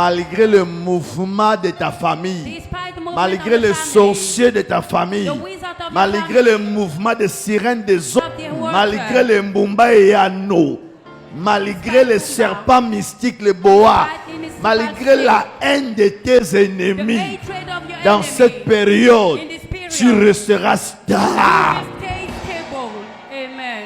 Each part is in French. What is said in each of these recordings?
malgré le mouvement de ta famille, despite the movement malgré of the les family, sorciers de ta famille, the wizard of malgré your le family, mouvement de sirènes des eaux, of the warfare, malgré les mbumba et anneaux, malgré les serpents mystiques, les boas, malgré la haine de tes the ennemis, hatred of your dans enemy, cette période, in this period, tu resteras stable. stay stable. Amen.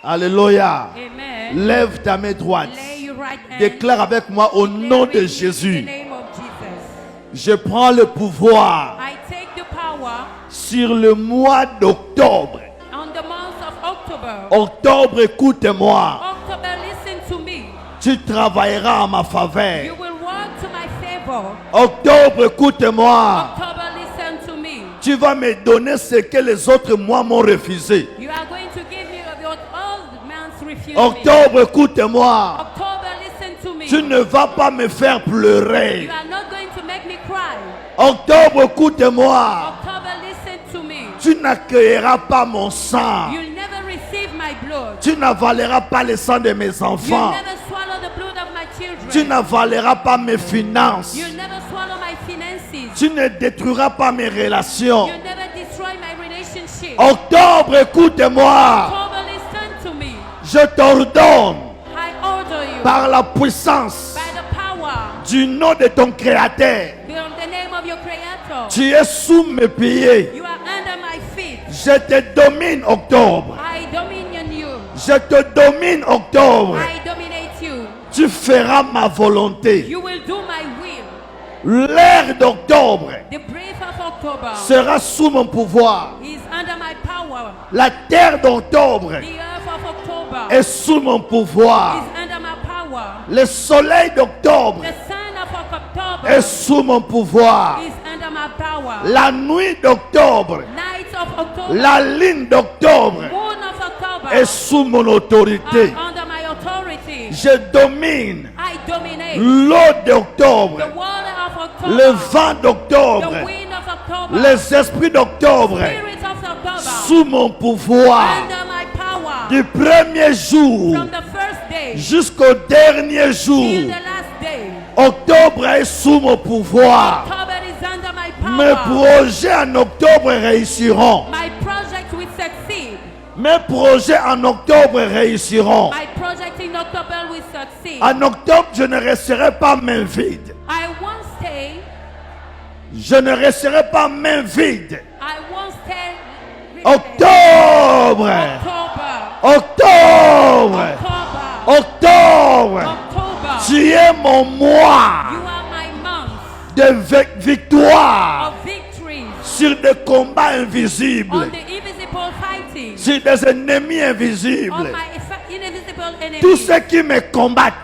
Alléluia. Amen. Lève ta main droite. Lay your right hand. Déclare avec moi au nom de In the Jésus. name of Jesus. Je prends le pouvoir I take the power sur le mois d'octobre. on the month of October. Octobre, écoute-moi. October, listen to me. Tu travailleras en ma faveur. You will work to my favor. Octobre, écoute-moi. October, listen to me. Tu vas me donner ce que les autres mois m'ont refusé. You are going to give me what all the months refuse me. Octobre, écoute-moi. October, listen to me. Tu ne vas pas me faire pleurer. You are not going to make me cry. Octobre, écoute-moi. October, listen to me. Tu n'accueilleras pas mon sang. You'll never receive my blood. Tu n'avaleras pas le sang de mes You'll enfants. never swallow the blood of my Tu children. n'avaleras pas mes finances. You'll never swallow my finances. Tu ne détruiras pas mes relations. You'll never destroy my relationship. Octobre, écoute-moi. October, listen to me. Je t'ordonne I order you par la puissance by the power du nom de ton Créateur. beyond the name of your Creator. Tu es sous mes pieds. You are under my feet. Je te domine, Octobre. I dominion you. Je te domine, Octobre. I dominate you. Tu feras ma volonté. You will do my will. L'air d'octobre The breath of October sera sous mon pouvoir. is under my power. La terre d'octobre The earth of October est sous mon pouvoir. is under my power. Le soleil d'octobre The sun of October est sous mon pouvoir. is under my power. La nuit d'octobre, Night of October, la ligne d'octobre moon of October est sous mon autorité. are under my authority. Je domine I dominate l'eau the d'octobre, water of October, le vent the d'octobre, wind of October, les esprits d'octobre spirits of October sous mon pouvoir. under my power. Du premier jour From the first day jusqu'au dernier till jour, the last day, octobre est sous mon pouvoir. October is under my Mes power. projets en octobre réussiront. My project will succeed. Mes projets en octobre réussiront. My project in October will succeed. En octobre, je ne resterai pas main vide. I won't stay. Je ne resterai pas main vide. I won't stay. Octobre, October. octobre, October. octobre. October. Tu es mon mois You are my month de victoire of victories sur des combats on invisibles, the invisible fighting sur des ennemis on invisibles. my invisible enemies. Tous ceux qui me combattent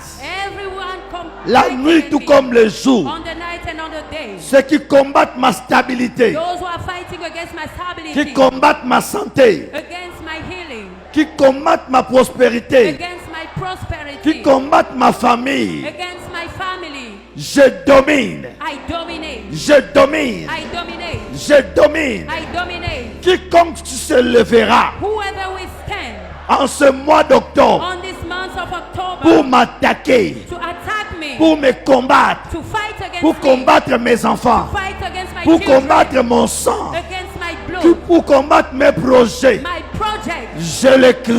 Everyone la nuit tout comme le jour, on the night and on the day. ceux qui combattent ma stabilité, Those who are fighting against my qui stability, combattent ma santé, against my healing, qui combattent ma prospérité, against my qui prosperity, combattent ma famille. against my family. Je domine, I dominate. je domine, I dominate. je domine. I dominate. Quiconque se lèvera Whoever will stand en ce mois d'octobre on this month of October pour m'attaquer, to attack me, pour me combattre, to fight against pour me, combattre mes enfants, fight against my pour children, combattre mon sang, against my blood, pour combattre mes projets. my project. Je l'écrase,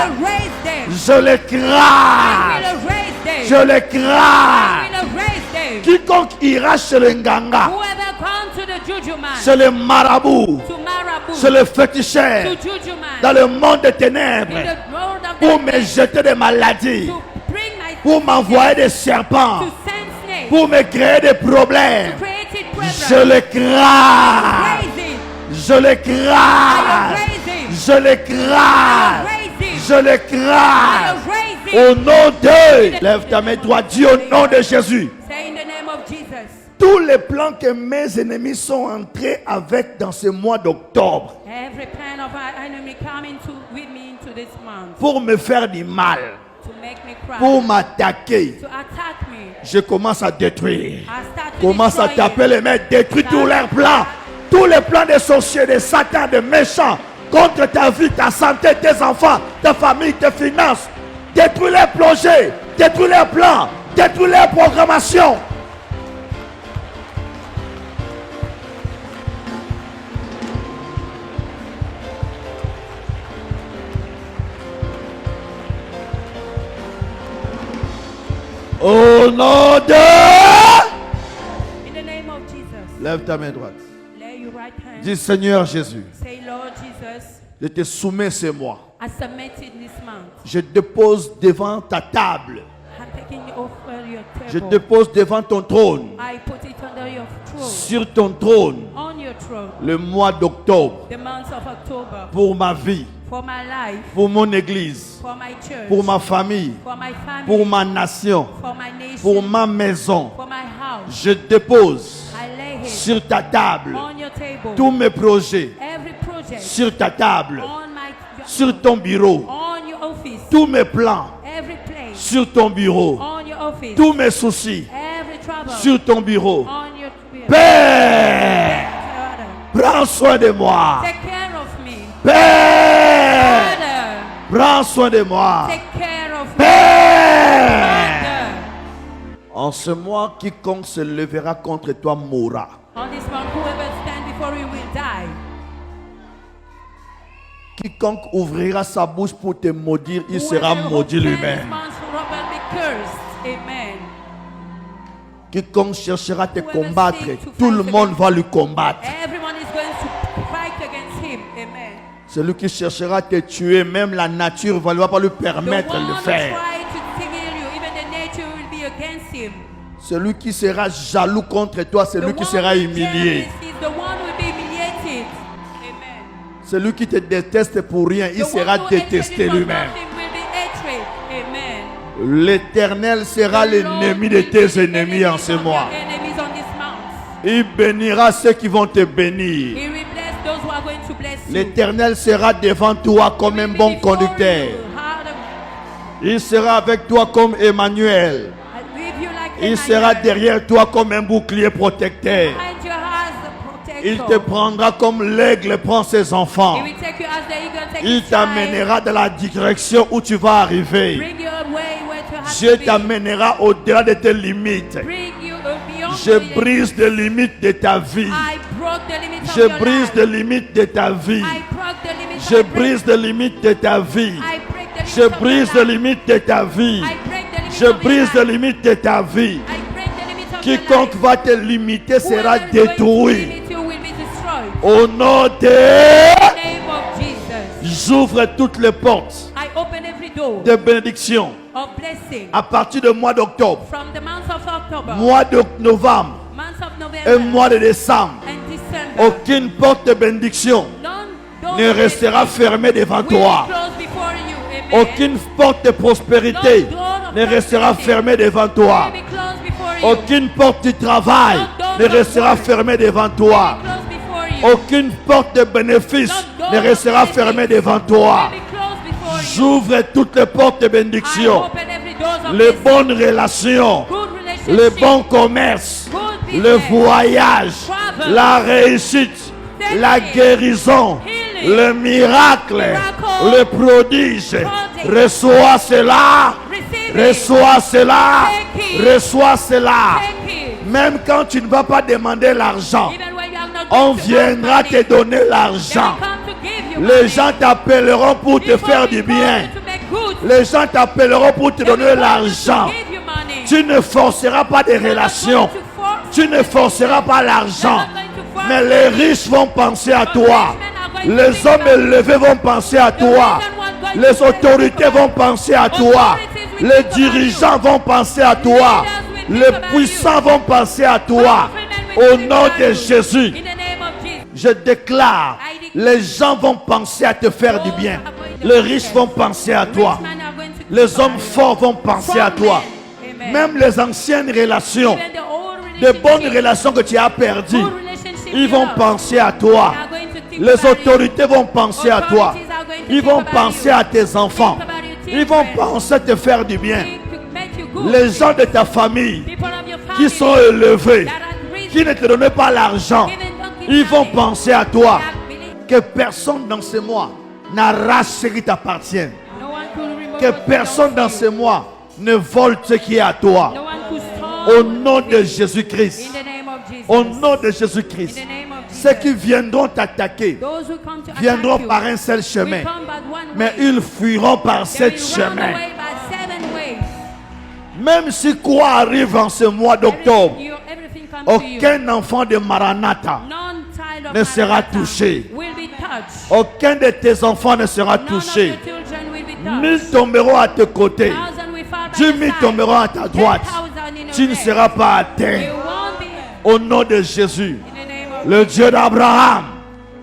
I will erase them. je I l'écrase, will erase them. je I l'écrase. will erase them. Quiconque ira chez le nganga, Whoever gone to the juju man, chez le marabout, to Marabout, chez le féticheur, to juju man, dans le monde des in ténèbres, the world of pour the me dead, jeter des maladies, to bring my pour m'envoyer des serpents, to send snakes, pour me créer des problèmes. created problems. Je l'écrase, Raise it. je l'écrase, je l'écrase, je l'écrase. Au nom de, lève ta main droite, dis au nom de Jésus. Say in the name of Jesus. Tous les plans que mes ennemis sont entrés avec dans ce mois d'octobre Every plan of our enemy coming to with me into this month pour me faire du mal, to make me cry, pour m'attaquer, to attack me. je commence à détruire. I start to Commence à destroy taper it. les mains, détruis tous leurs plans, tous les plans des sorciers, des satans, des méchants contre ta vie, ta santé, tes enfants, ta famille, tes finances. Détruis les projets, détruis les plans, Détruis les programmations. Au nom de... In the name of Jesus. Lève ta main droite. Lay your right hand. Dis Seigneur Jésus, Say, Lord Jesus, je te soumets ce mois. I submit in this month. Je dépose devant ta table. I'm taking over your Je table. dépose devant ton trône. I put it under your throne. Sur ton trône, On your throne. le mois d'octobre. The month of October. Pour ma vie, For my life. pour mon église, For my church. pour ma famille, For my family. pour ma nation, For my nation. pour ma maison. For my house. Je dépose I lay it sur ta table on your table. tous mes projets. Every project. Sur ta table, On my sur ton bureau, on your office. tous mes plans. Every place. Sur ton bureau, On your office. tous mes soucis. Every trouble. Sur ton bureau. On your Père, prends soin de moi. Take care of me. Père, Father, prends soin de moi. take care of me. Père, Father, en ce mois, quiconque se lèvera contre toi mourra. on this month, whoever stand before you will die. Quiconque ouvrira sa bouche pour te maudire, il sera Whoever maudit opens lui-même. his mouth will be cursed. Amen. Quiconque cherchera à te Whoever combattre, seeks to tout le fight monde against- va lui combattre. Everyone is going to fight against him. Amen. Celui qui cherchera à te tuer, même la nature ne va pas lui The permettre de one le who faire. try to kill you, even the nature will be against him. Celui qui sera jaloux contre toi, c'est The lui qui one sera who humilié. jealous is the one who will be humiliated. Amen. Celui qui te déteste pour rien, il The sera one who hated détesté you for lui-même. nothing will be hatred. Amen. L'Éternel sera The l'ennemi Lord de will tes be the ennemis en enemies ce of your mois. enemies on this month. Il bénira ceux qui vont te bénir. He will bless those who are going to bless you. L'Éternel sera devant toi comme un He will bon be before conducteur. you. Il sera avec toi comme Emmanuel. I leave you like Il Emmanuel. sera derrière toi comme un bouclier protecteur. Behind you as a Il te protector. prendra comme l'aigle prend ses enfants. He will take you as the eagle takes Il its child. t'amènera dans la direction où tu vas arriver. Bring you away where you have Dieu to be. t'amènera au-delà de tes limites. Bring you beyond Je your limits. brise les limites de ta vie. I broke the limits of Je your brise life. les limites de ta vie. I broke the limits Je of your brise les limites de ta vie. I break the limits Je of your brise life. les limites de ta vie. I break the limits Je of your brise life. les limites de ta vie. I break the limits of your Quiconque life. va te limiter sera Whoever is going to détruit. limit you will be destroyed. Au nom de... In the name of Jesus. J'ouvre toutes les portes I open every door de bénédiction of blessing à partir du mois d'octobre, from the month of October, mois de novembre month of et November, mois de décembre. and December. Aucune porte de bénédiction Don't ne restera fermée devant will be toi. closed before you. Amen. Aucune porte de prospérité ne restera fermée devant toi. Will be closed before you. Aucune porte du travail ne restera fermée devant toi. Will be closed before you. Aucune porte de bénéfice ne restera fermée devant toi. Will be closed before you. J'ouvre toutes les portes de I bénédiction, open every door of les blessing. bonnes relations, Good le relationship. bon commerce, Good le business. voyage, Travel. la réussite, la guérison, Healing. le miracle, Miracle. le prodige. Prodigy. Reçois cela, Receive it. reçois cela, Take it. reçois cela. Take it. Même quand tu ne vas pas demander l'argent, Even when you are not on going to viendra earn te money, donner they l'argent. will come to give you Les money. gens t'appelleront pour te People faire will du call bien. you to make good. Les gens t'appelleront pour te They will donner call you l'argent. to give you money. Tu ne forceras pas des You're not relations. going to force- Tu ne forceras pas l'argent. You're not going to force Mais les riches vont penser à toi. Les hommes élevés vont penser à toi. Les autorités vont penser à toi. Les dirigeants vont penser à toi. Les puissants vont penser à toi. Au nom de Jésus, In the name of Jesus. je déclare, les gens vont penser à te faire du bien. Les riches vont penser à toi. Rich men are going to Les hommes forts vont penser à toi. Amen. Même les anciennes relations, Even the old de bonnes relationship, relations que tu as perdues, good relationship ils you vont lost, penser à toi. they are going to think Les about you. autorités vont penser à toi. Authorities are going to Ils think vont about penser you. à tes enfants. Think about your Ils vont children. penser à te faire du bien. Think to make you good. Les gens de ta famille People of your qui family sont élevés, that are rich, qui ne te donnent pas l'argent, even don't give ils vont money, penser à toi. they are believing. Que personne dans ce mois n'arrache ce qui t'appartient. No one could remove Que what personne dans belongs to ce mois ne vole ce qui est à toi. you. No one Au nom de Jésus-Christ. In the name of Jesus. Au nom de In Jésus-Christ. the name of Jesus. Ceux qui viendront t'attaquer Those who come to viendront attack you par un seul will chemin. come by one Mais way. ils fuiront par They sept will run chemins. away by 7 ways. Même si quoi arrive en ce mois d'octobre, Everything comes to you. aucun enfant de Maranatha None child of ne sera Maranatha touché. will be touched. Aucun de tes enfants ne sera None of touché. your children will be touched. 1000 tomberont à tes côtés. 1,000 will fall by 10 your 000 side. tomberont à ta droite. 10,000 in your Tu ne left. seras pas atteint. You won't be. Au nom de Jésus, In the name of le Dieu d'Abraham,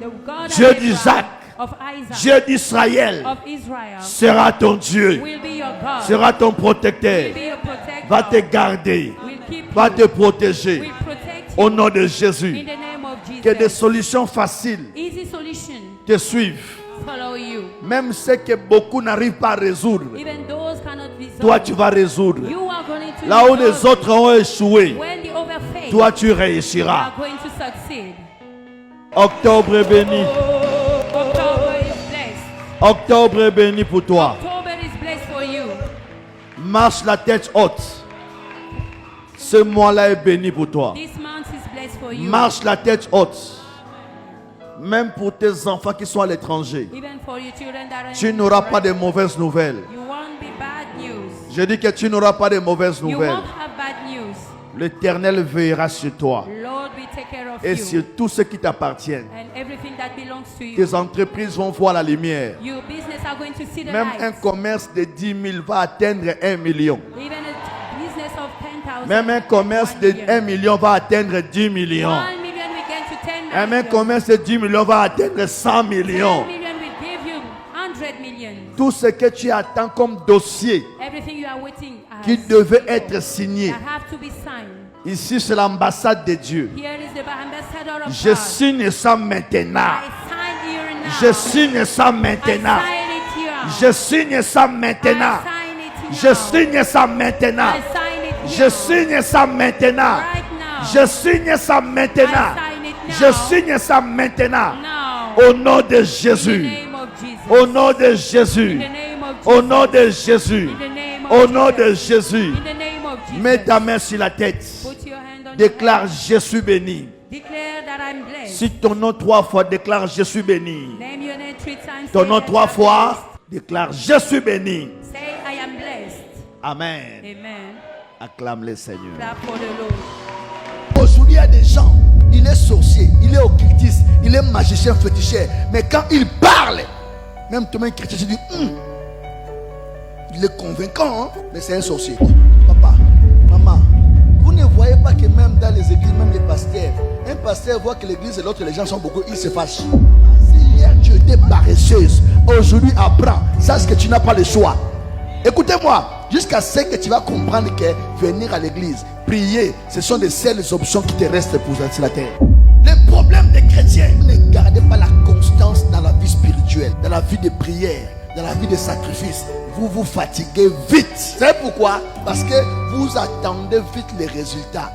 the God Dieu of Abraham, d'Isaac, of Isaac, Dieu d'Israël, of Israel, sera ton Dieu, will be your God, sera ton will protecteur, be your protector, va te garder, will keep va you, te protéger. will protect Au you. nom de In Jésus, the name of Jesus. que des solutions faciles Easy solution te suivent. follow you. Même ce que beaucoup n'arrivent pas à résoudre, Even those cannot be solved. toi tu vas résoudre. You are going to Là où les resolve autres ont échoué, when the overfaith, toi tu you are réussiras. going to succeed. Octobre est béni. October is blessed. Octobre est béni pour toi. October is blessed for you. Marche la tête haute. Ce mois-là est béni pour toi. This month is blessed for you. Marche la tête haute. Même pour tes enfants qui sont à l'étranger, Even for your children that are tu in n'auras Israel, pas de mauvaises nouvelles. you won't be bad news. Je dis que tu n'auras pas de mauvaises You nouvelles. won't have bad news. L'Éternel veillera sur toi Lord will take care of et you sur tout ce qui t'appartient. and everything that belongs to you. Tes entreprises vont voir la lumière. Your business are going to see the Même un light. commerce de 10 000 va atteindre 1 million. Even a business of 10,000. Même un commerce de 1 million va atteindre 10 millions. 1 million will get to 10 Même un million. commerce de 10 millions va atteindre 100 10 millions. million will give you 100 million. Tout ce que tu attends comme dossier Everything you are waiting as qui devait être signé. that have to be signed. Ici, c'est l'ambassade de Dieu. Here is the ambassador of Je God. signe ça maintenant. I sign here now. Je signe ça I maintenant. sign it here. Je signe ça maintenant. I sign it Je now. signe ça maintenant. I sign it Je now. signe ça maintenant. Right now. Je signe ça maintenant. I sign it now. Je signe ça maintenant. Now. Au nom de In the Jésus. name of Jesus. Au nom de In Jésus. the name of Au Jesus. nom de Jésus. In the name of Au nom Jesus. de Jésus. In the name of Jesus. Mets ta main sur la tête. Put your hand on Déclare, your je suis béni. head. Declare that I'm blessed. Si ton nom 3 fois, déclare, je suis béni. Name your name 3 times. Ton Say nom that 3 I'm fois, déclare, je suis béni. blessed. Say I am blessed. Amen. Amen. Acclame le Seigneur. Clap for the Lord. Aujourd'hui, il y a des gens, il est sorcier, il est occultiste, il est magicien féticheur. Mais quand il parle, même toi-même chrétien, tu dis, il est convaincant, hein? Mais c'est un sorcier. Papa, maman, vous ne voyez pas que même dans les églises, même les pasteurs, un pasteur voit que l'église et l'autre, les gens sont beaucoup, il se fâche. Si hier tu étais paresseuse, aujourd'hui apprends, sache que tu n'as pas le choix. Écoutez-moi, jusqu'à ce que tu vas comprendre que venir à l'église, prier, ce sont les seules options qui te restent pour sur la terre. Le problème des chrétiens, ne gardez pas la constance dans la vie spirituelle, dans la vie de prière, dans la vie de sacrifice. Vous vous fatiguez vite. C'est pourquoi? Parce que vous attendez vite les résultats,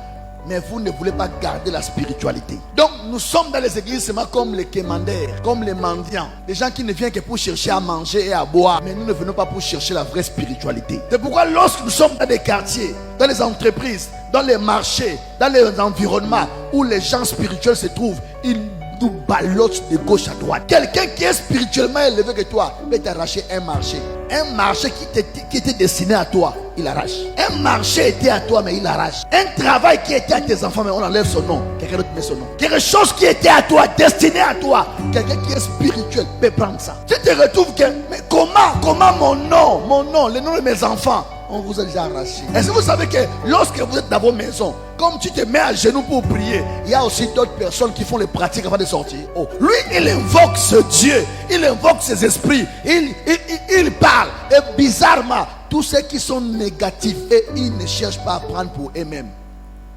mais vous ne voulez pas garder la spiritualité. Donc nous sommes dans les églises seulement comme les quémandeurs, comme les mendiants, des gens qui ne viennent que pour chercher à manger et à boire, mais nous ne venons pas pour chercher la vraie spiritualité. C'est pourquoi lorsque nous sommes dans des quartiers, dans les entreprises, dans les marchés, dans les environnements où les gens spirituels se trouvent, ils nous ballottent de gauche à droite. Quelqu'un qui est spirituellement élevé que toi peut t'arracher un marché. Un marché qui était destiné à toi, il arrache. Un marché était à toi, mais il arrache. Un travail qui était à tes enfants, mais on enlève son nom. Quelqu'un d'autre met son nom. Quelque chose qui était à toi, destiné à toi, quelqu'un qui est spirituel peut prendre ça. Tu te retrouves que, mais comment mon nom, le nom de mes enfants, on vous a déjà arraché. Est-ce que vous savez que lorsque vous êtes dans vos maisons, comme tu te mets à genoux pour prier, il y a aussi d'autres personnes qui font les pratiques avant de sortir. Oh, lui, il invoque ce Dieu, il invoque ses esprits, il parle. Et bizarrement, tous ceux qui sont négatifs, et ils ne cherchent pas à prendre pour eux-mêmes.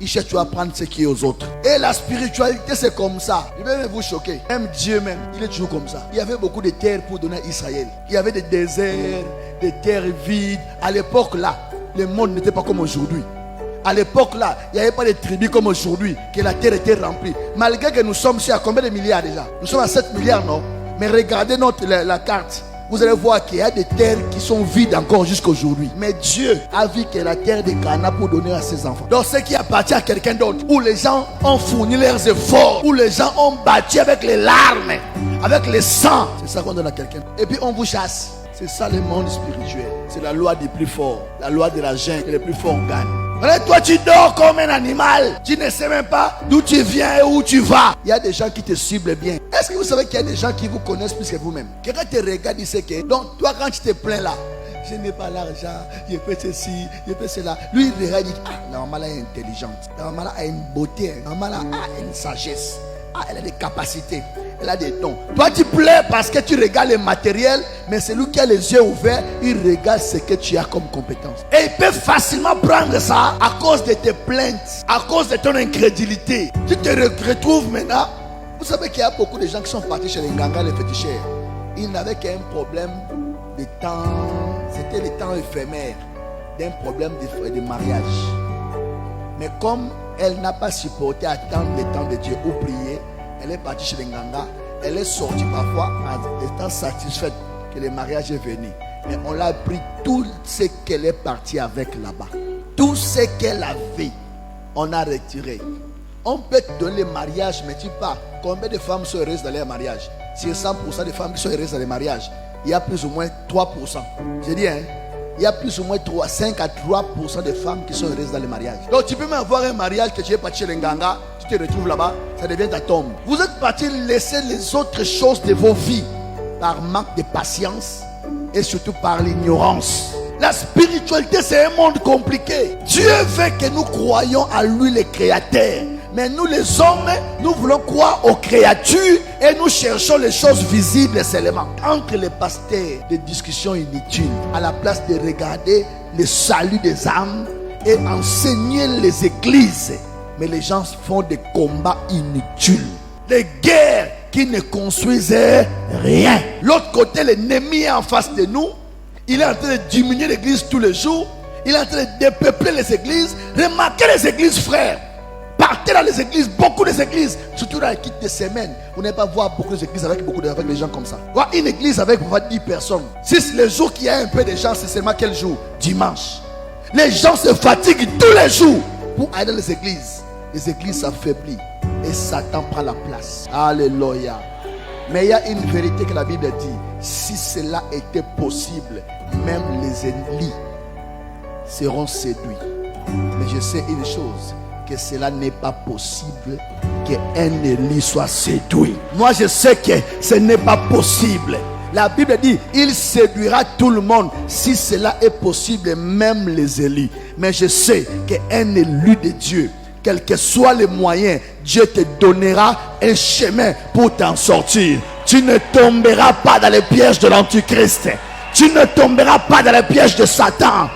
Ils cherchent à prendre ce qui est aux autres. Et la spiritualité, c'est comme ça. Je vais vous choquer. Même Dieu même, il est toujours comme ça. Il y avait beaucoup de terres pour donner à Israël. Il y avait des déserts, des terres vides. À l'époque là, le monde n'était pas comme aujourd'hui. À l'époque là, il n'y avait pas de tribus comme aujourd'hui, que la terre était remplie. Malgré que nous sommes ici à combien de milliards déjà? Nous sommes à 7 milliards, non? Mais regardez la carte. vous allez voir qu'il y a des terres qui sont vides encore jusqu'à aujourd'hui. Mais Dieu a vu que la terre de Cana pour donner à ses enfants. Donc ce qui appartient à quelqu'un d'autre, où les gens ont fourni leurs efforts, où les gens ont bâti avec les larmes, avec le sang, c'est ça qu'on donne à quelqu'un. Et puis on vous chasse. C'est ça le monde spirituel. C'est la loi des plus forts, la loi de la jungle, que les plus forts gagnent. Alors toi tu dors comme un animal. Tu ne sais même pas d'où tu viens et où tu vas. Il y a des gens qui te ciblent bien. Est-ce que vous savez qu'il y a des gens qui vous connaissent plus que vous-même? Quelqu'un te regarde, il sait que... Donc toi quand tu te plains là, je n'ai pas l'argent, je fais ceci, je fais cela. Lui il regarde, il dit, ah, normalement elle est intelligente, normalement elle a une beauté, normalement elle a une sagesse, ah, elle a des capacités, elle a des dons. Toi tu plais parce que tu regardes le matériel, mais celui qui a les yeux ouverts, il regarde ce que tu as comme compétence. Et il peut facilement prendre ça à cause de tes plaintes, à cause de ton incrédulité. Tu te retrouves maintenant. Vous savez qu'il y a beaucoup de gens qui sont partis chez les Nganga, les féticheurs. Ils n'avaient qu'un problème de temps. C'était le temps éphémère d'un problème de mariage. Mais comme elle n'a pas supporté attendre le temps de Dieu ou prier, elle est partie chez les Nganga. Elle est sortie parfois en étant satisfaite que le mariage est venu. Mais on l'a pris tout ce qu'elle est partie avec là-bas. Tout ce qu'elle avait, on a retiré. On peut te donner le mariage, mais tu pars. Combien de femmes sont heureuses dans leur mariage? Sur 100% des femmes qui sont heureuses dans les mariages, il y a plus ou moins 3%. J'ai dit, hein? Il y a plus ou moins 5 à 3% de femmes qui sont heureuses dans les mariages. Donc tu peux même avoir un mariage que tu es parti chez les Nganga, tu te retrouves là-bas, ça devient ta tombe. Vous êtes parti laisser les autres choses de vos vies par manque de patience et surtout par l'ignorance. La spiritualité, c'est un monde compliqué. Dieu veut que nous croyions à lui, le Créateur. Mais nous les hommes, nous voulons croire aux créatures et nous cherchons les choses visibles seulement. Entre les pasteurs, des discussions inutiles, à la place de regarder le salut des âmes et enseigner les églises. Mais les gens font des combats inutiles, des guerres qui ne construisent rien. L'autre côté, l'ennemi est en face de nous. Il est en train de diminuer l'église tous les jours. Il est en train de dépeupler les églises. Remarquez les églises, frères. Partez dans les églises, beaucoup des églises, surtout dans les kits de semaine. Vous n'allez pas voir beaucoup d'églises avec des gens comme ça. Voir une église avec 10 personnes. Si le jour qu'il y a un peu de gens, c'est seulement quel jour? Dimanche. Les gens se fatiguent tous les jours pour aller dans les églises. Les églises s'affaiblissent et Satan prend la place. Alléluia. Mais il y a une vérité que la Bible dit. Si cela était possible, même les ennemis seront séduits. Mais je sais une chose, que cela n'est pas possible qu'un Élie soit séduit. Moi je sais que ce n'est pas possible. La Bible dit, il séduira tout le monde. Si cela est possible, même les Élis. Mais je sais qu'un élu de Dieu, quels que soient les moyens, Dieu te donnera un chemin pour t'en sortir. Tu ne tomberas pas dans les pièges de l'Antichrist. Tu ne tomberas pas dans les pièges de Satan.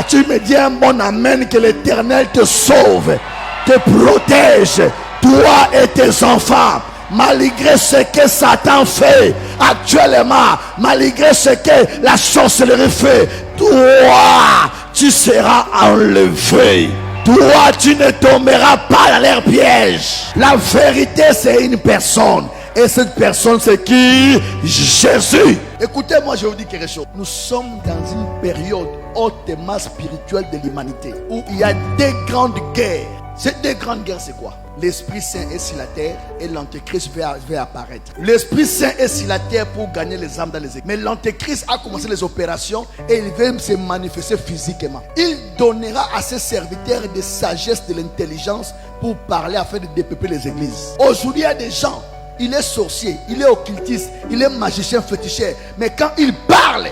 Tu me dis un bon amen, que l'Éternel te sauve, te protège, toi et tes enfants, malgré ce que Satan fait actuellement, malgré ce que la sorcellerie fait. Toi, tu seras enlevé. Toi, tu ne tomberas pas dans leurs pièges. La vérité, c'est une personne. Et cette personne, c'est qui? Jésus. Écoutez-moi, je vous dis quelque chose. Nous sommes dans une période hautement spirituelle de l'humanité, où il y a des grandes guerres. Ces deux grandes guerres, c'est quoi? L'Esprit Saint est sur la terre et l'Antéchrist va apparaître. L'Esprit Saint est sur la terre pour gagner les âmes dans les églises. Mais l'Antéchrist a commencé les opérations et il veut se manifester physiquement. Il donnera à ses serviteurs de sagesse, de l'intelligence pour parler afin de dépeupler les églises. Aujourd'hui, il y a des gens, il est sorcier, il est occultiste, il est magicien féticheur. Mais quand il parle,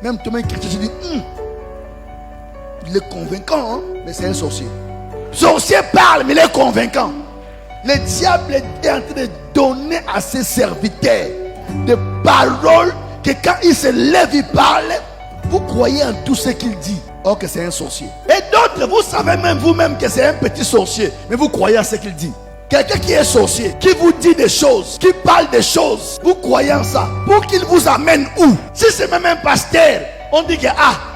même tout le monde chrétien se dit, il est convaincant, hein? Mais c'est un sorcier. Sorcier parle, mais il est convaincant. Le diable est en train de donner à ses serviteurs des paroles que quand il se lève, il parle. Vous croyez en tout ce qu'il dit. Or que c'est un sorcier. Et d'autres, vous savez même vous-même que c'est un petit sorcier. Mais vous croyez en ce qu'il dit. Quelqu'un qui est sorcier, qui vous dit des choses, qui parle des choses, vous croyez en ça. Pour qu'il vous amène où? Si c'est même un pasteur, on dit que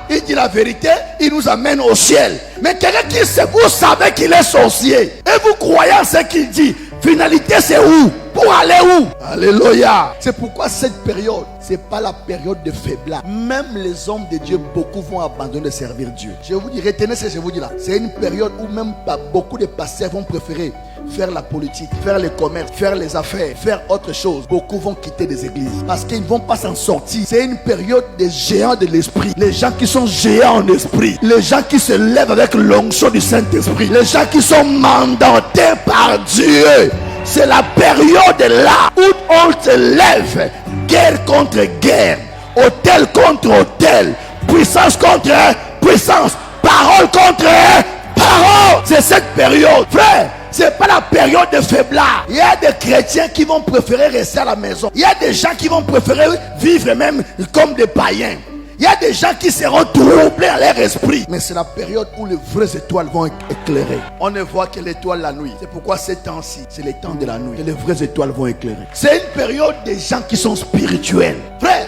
il dit la vérité, il nous amène au ciel. Mais quelqu'un qui sait, vous savez qu'il est sorcier, et vous croyez en ce qu'il dit, Finalité, c'est où? Pour aller où? Alléluia. C'est pourquoi cette période, c'est pas la période de faiblesse. Même les hommes de Dieu, beaucoup vont abandonner de servir Dieu. Je vous dis, retenez ce que je vous dis là. C'est une période où même pas beaucoup de pasteurs vont préférer faire la politique, faire le commerce, faire les affaires, faire autre chose. Beaucoup vont quitter des églises parce qu'ils ne vont pas s'en sortir. C'est une période des géants de l'esprit. Les gens qui sont géants en esprit, les gens qui se lèvent avec l'onction du Saint-Esprit, les gens qui sont mandatés par Dieu. C'est la période là où on se lève, guerre contre guerre, hôtel contre hôtel, puissance contre puissance, parole contre parole. C'est cette période, frère. C'est pas la période de faiblesse. Il y a des chrétiens qui vont préférer rester à la maison. Il y a des gens qui vont préférer vivre même comme des païens. Il y a des gens qui seront troublés à leur esprit. Mais c'est la période où les vraies étoiles vont éclairer. On ne voit que l'étoile la nuit. C'est pourquoi ces temps-ci, c'est les temps de la nuit que les vraies étoiles vont éclairer. C'est une période des gens qui sont spirituels. Frère,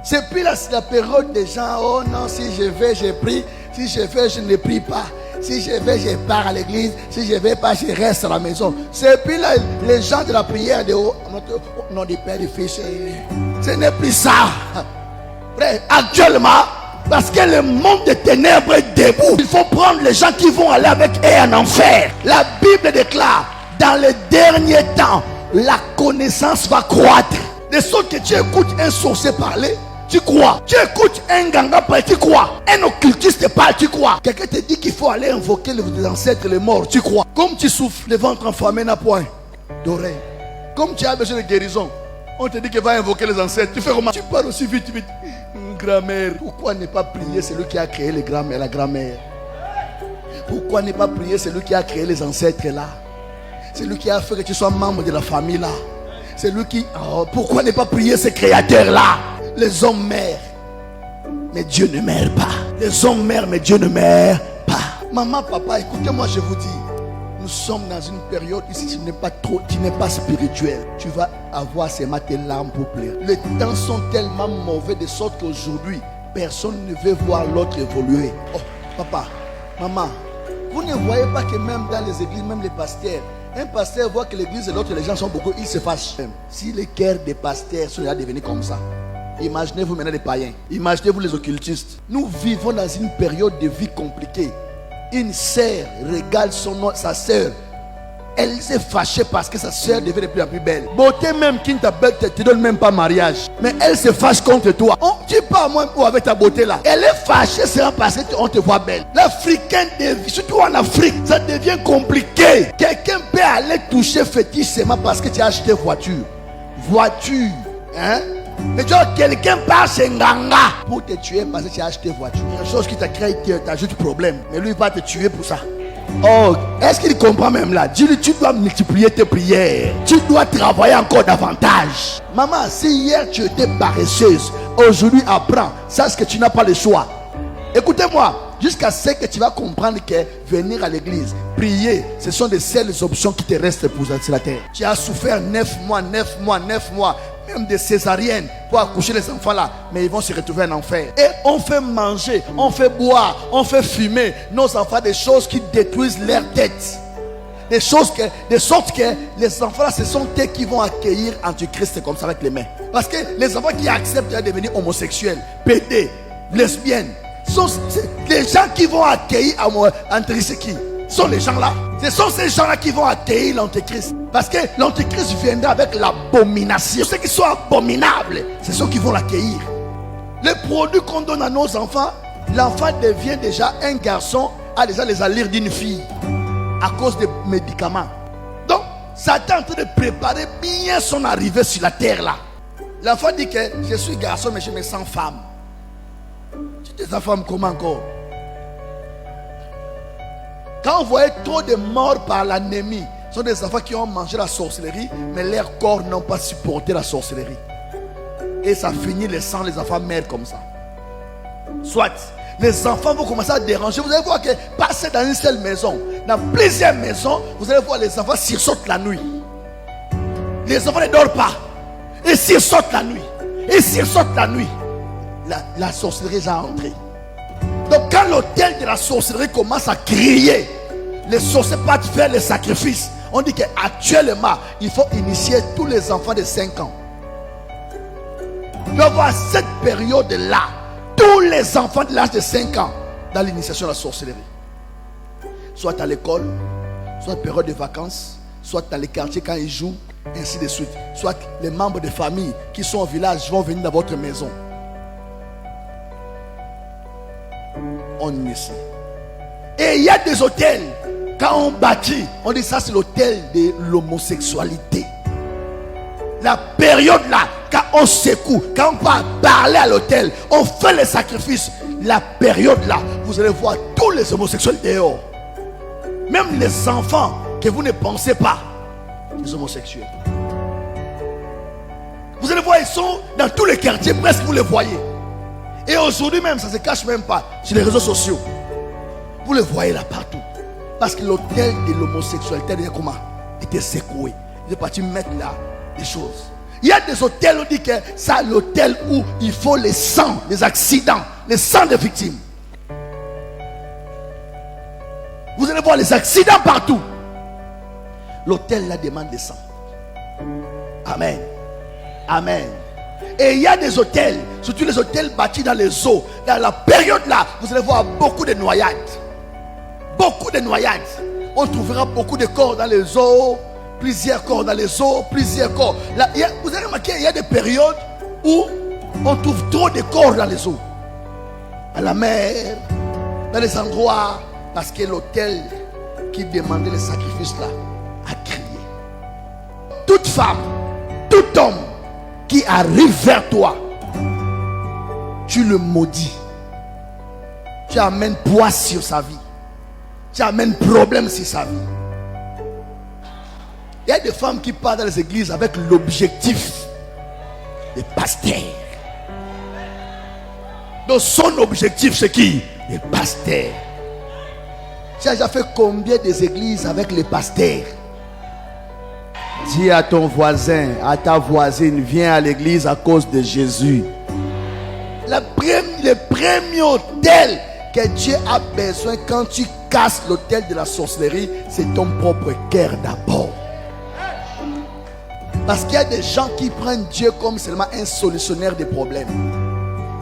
c'est plus la période des gens. Oh non, si je vais, je prie. Si je vais, je ne prie pas. Si je vais, je pars à l'église. Si je ne vais pas, je reste à la maison. C'est plus les gens de la prière de haut. Non, du Père, du Fils. Ce n'est plus ça. Frère, actuellement, parce que le monde des ténèbres est debout, il faut prendre les gens qui vont aller avec eux en enfer. La Bible déclare, dans les derniers temps, la connaissance va croître. De sorte que tu écoutes un sorcier parler, tu crois. Tu écoutes un ganga parler, tu crois. Un occultiste parle, tu crois. Quelqu'un te dit qu'il faut aller invoquer les ancêtres, les morts, tu crois. Comme tu souffles, le ventre enflammé n'a point d'oreille. Comme tu as besoin de guérison, on te dit qu'il va invoquer les ancêtres. Tu fais comment? Tu parles aussi vite. Grand-mère. Pourquoi ne pas prier celui qui a créé les grand-mères, la grand-mère? Pourquoi ne pas prier celui qui a créé les ancêtres là? Celui qui a fait que tu sois membre de la famille là. Celui qui... pourquoi ne pas prier ces créateurs là? Les hommes meurent, mais Dieu ne meurt pas. Les hommes meurent, mais Dieu ne meurt pas. Maman, papa, écoutez-moi, je vous dis. Nous sommes dans une période ici, tu n'es pas spirituel. Tu vas avoir seulement tes larmes pour pleurer. Les temps sont tellement mauvais de sorte qu'aujourd'hui, personne ne veut voir l'autre évoluer. Oh, papa, maman, vous ne voyez pas que même dans les églises, même les pasteurs, un pasteur voit que l'église et l'autre, les gens sont beaucoup, ils se fâchent. Si les cœurs des pasteurs sont déjà devenus comme ça, imaginez-vous maintenant les païens, imaginez-vous les occultistes. Nous vivons dans une période de vie compliquée. Une sœur régale sa sœur. Elle s'est fâchée parce que sa sœur devait être la plus belle. Beauté même qui ne te donne même pas mariage. Mais elle se fâche contre toi. Tu parles moins pour avec ta beauté là. Elle est fâchée seulement parce qu'on te voit belle. L'Africain, surtout en Afrique, ça devient compliqué. Quelqu'un peut aller toucher fétiche seulement parce que tu as acheté voiture. Voiture. Hein? Mais tu vois, quelqu'un passe chez Nganga pour te tuer parce que tu as acheté voiture. Il y a une chose qui t'a créé, t'ajoute problème. Mais lui, il va te tuer pour ça. Oh, est-ce qu'il comprend même là? Dis-lui, tu dois multiplier tes prières. Tu dois travailler encore davantage. Maman, si hier tu étais paresseuse, aujourd'hui apprends. Sache que tu n'as pas le choix. Écoutez-moi, jusqu'à ce que tu vas comprendre que venir à l'église, prier, ce sont les seules options qui te restent pour sur la terre. Tu as souffert 9 mois, même des césariennes pour accoucher les enfants là, mais ils vont se retrouver en enfer. Et on fait manger, on fait boire, on fait fumer nos enfants des choses qui détruisent leur tête. Des choses de sorte que les enfants là, ce sont eux qui vont accueillir Antichrist comme ça avec les mains. Parce que les enfants qui acceptent de devenir homosexuels, pédés, lesbiennes, sont les gens qui vont accueillir Antichrist qui sont les gens là. Ce sont ces gens là qui vont accueillir l'Antéchrist. Parce que l'Antéchrist viendra avec l'abomination. Ceux qui sont abominables, c'est ceux qui vont l'accueillir. Les produits qu'on donne à nos enfants, l'enfant devient déjà un garçon, a déjà les allures d'une fille à cause des médicaments. Donc Satan est en train de préparer bien son arrivée sur la terre là. L'enfant dit que je suis garçon mais je me sens femme. Tu es ta femme comment encore? Quand on voyait trop de morts par l'anémie, ce sont des enfants qui ont mangé la sorcellerie, mais leurs corps n'ont pas supporté la sorcellerie. Et ça finit laissant les enfants meurent comme ça. Soit, les enfants vont commencer à déranger. Vous allez voir que passer dans une seule maison, dans plusieurs maisons, vous allez voir les enfants sursautent la nuit. Les enfants ne dorment pas. Ils sursautent la nuit. Ils sursautent la nuit. La sorcellerie est entrée. Donc quand l'autel de la sorcellerie commence à crier, les sorciers partent faire les sacrifices. On dit qu'actuellement, il faut initier tous les enfants de 5 ans. Il doit y avoir cette période-là, tous les enfants de l'âge de 5 ans, dans l'initiation de la sorcellerie. Soit à l'école, soit période de vacances, soit dans les quartiers quand ils jouent, ainsi de suite. Soit les membres de famille qui sont au village vont venir dans votre maison. On initie. Et il y a des hôtels, quand on bâtit, on dit ça c'est l'hôtel de l'homosexualité. La période là, quand on secoue, quand on va parler à l'hôtel, on fait les sacrifices. La période là, vous allez voir tous les homosexuels dehors. Même les enfants que vous ne pensez pas, les homosexuels. Vous allez voir, ils sont dans tous les quartiers, presque vous les voyez. Et aujourd'hui même, ça ne se cache même pas sur les réseaux sociaux. Vous le voyez là partout. Parce que l'hôtel de l'homosexualité était secoué. Il est parti mettre là des choses. Il y a des hôtels, on dit que c'est l'hôtel où il faut les sangs, les accidents, les sangs des victimes. Vous allez voir les accidents partout. L'hôtel là demande des sangs. Amen. Amen. Et il y a des hôtels, surtout les hôtels bâtis dans les eaux. Dans la période là, vous allez voir beaucoup de noyades. Beaucoup de noyades. On trouvera beaucoup de corps dans les eaux. Plusieurs corps dans les eaux. Plusieurs corps. Là, vous avez remarqué, il y a des périodes où on trouve trop de corps dans les eaux. À la mer, dans les endroits. Parce que l'hôtel qui demandait les sacrifices là a crié. Toute femme, tout homme qui arrive vers toi, tu le maudis. Tu amènes poids sur sa vie. Tu amènes problème sur sa vie. Il y a des femmes qui partent dans les églises avec l'objectif de pasteur. Donc son objectif c'est qui? Le pasteur. Tu as déjà fait combien des églises avec les pasteurs? Dis à ton voisin, à ta voisine, viens à l'église à cause de Jésus. Le premier hôtel que Dieu a besoin quand tu casses l'hôtel de la sorcellerie, c'est ton propre cœur d'abord. Parce qu'il y a des gens qui prennent Dieu comme seulement un solutionnaire des problèmes.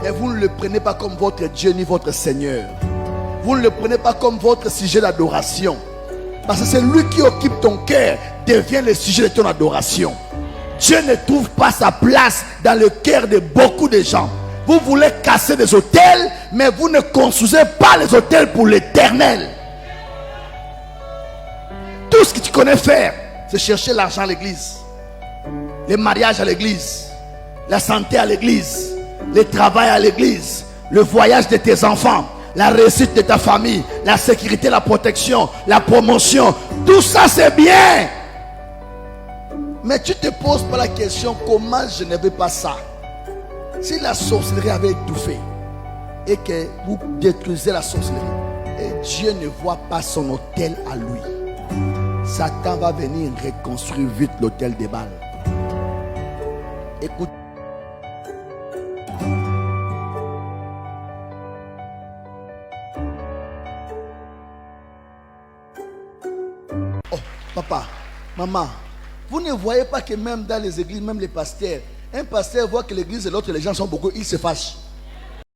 Et vous ne le prenez pas comme votre Dieu ni votre Seigneur. Vous ne le prenez pas comme votre sujet d'adoration. Parce que c'est lui qui occupe ton cœur, devient le sujet de ton adoration. Dieu ne trouve pas sa place dans le cœur de beaucoup de gens. Vous voulez casser des hôtels, mais vous ne construisez pas les hôtels pour l'éternel. Tout ce que tu connais faire, c'est chercher l'argent à l'église, les mariages à l'église, la santé à l'église, le travail à l'église, le voyage de tes enfants, la réussite de ta famille, la sécurité, la protection, la promotion. Tout ça c'est bien. Mais tu te poses pas la question, comment je ne veux pas ça? Si la sorcellerie avait étouffé et que vous détruisez la sorcellerie et Dieu ne voit pas son hôtel à lui, Satan va venir reconstruire vite l'hôtel des Baals. Écoute. Oh, papa, maman, vous ne voyez pas que même dans les églises, même les pasteurs, un pasteur voit que l'église et l'autre, les gens sont beaucoup, ils se fâchent.